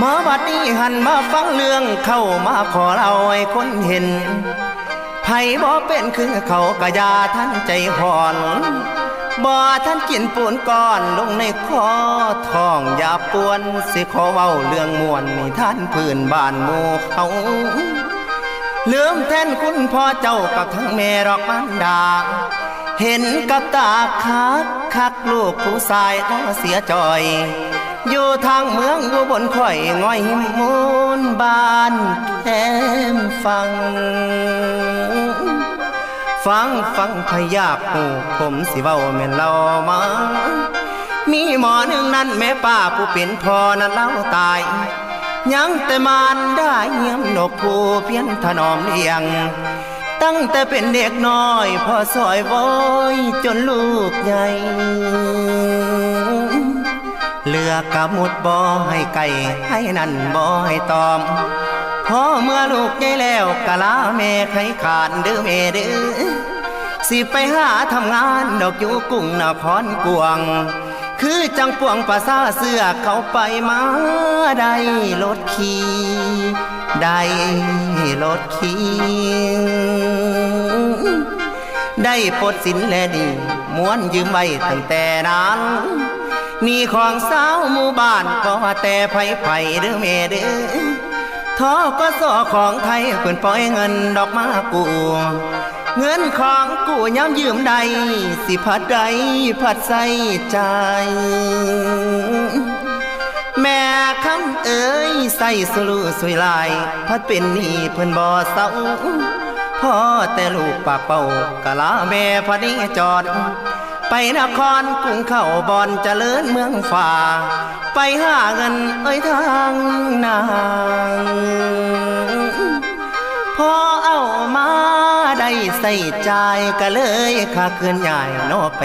มาบัดนี้หันมาฟังเรื่องเข้ามาขอเราให้คนเห็นไผบ่เป็นคือเขากะยาท่านใจห่อนบ่ท่านกินปูนก้อนลงในคอท้องอย่าปวนสิขอเว้าเรื่องม่วนนี่ท่านพื้นบ้านหมู่เขาลืมแทนคุณพ่อเจ้ากับทั้งแม่รอกมันดาเห็นกับตาคักลูกผู้ชายน้องเสียจอยอยู่ทางเมืองอยู่บนข่อยง่อยมูนบ้านแคมฟังพยาบหูผมสิเว้าแม่นเล่ามามีหมอหนึ่งนั้นแม่ป้าผู้เป็นพ่อนั้นเล่าตายยังแต่มารได้เยี่ยมนกผู้เพียนถนอมเลี้ยงตั้งแต่เป็นเด็กน้อยพ่อซอยว้อยจนลูกใหญ่เลือกกะมุดบ่ให้ไก่ให้นั่นบ่ให้ตอมพอเมื่อลูกใหญ่แล้วกะลาแม่ไขขาดเด้อแม่เด้อสิไปหาทำงานดอกอยู่กุ้งนครกวงคือจังปวงภาษาเสื้อเขาไปมาได้รถขี่ได้รถขี่ได้ปลดสินและดีม้วนยืมไว้ตั้งแต่นั้นนี่ของสาวหมู่บ้านก็แต่ไผเด้อแม่เด้อทอก็สอของไทยเพิ่นปล่อยเงินดอกมากู้เงินของกู้ย้ำยืมใดสิพัดใดพัดใส่ใจแม่คำเอ๋ยใส่สลุสวยลายพัดเป็นหนี้เพิ่นบ่เศร้าพ่อแต่ลูกปากเป่ากะลาแม่พัดนี้จอดไปนครกรุงเข้าบอนเจริญเมืองฝ่าไปหาเงินทางนางพอเอามาได้ใส่ใจก็เลยขาเกินใหญ่นอไป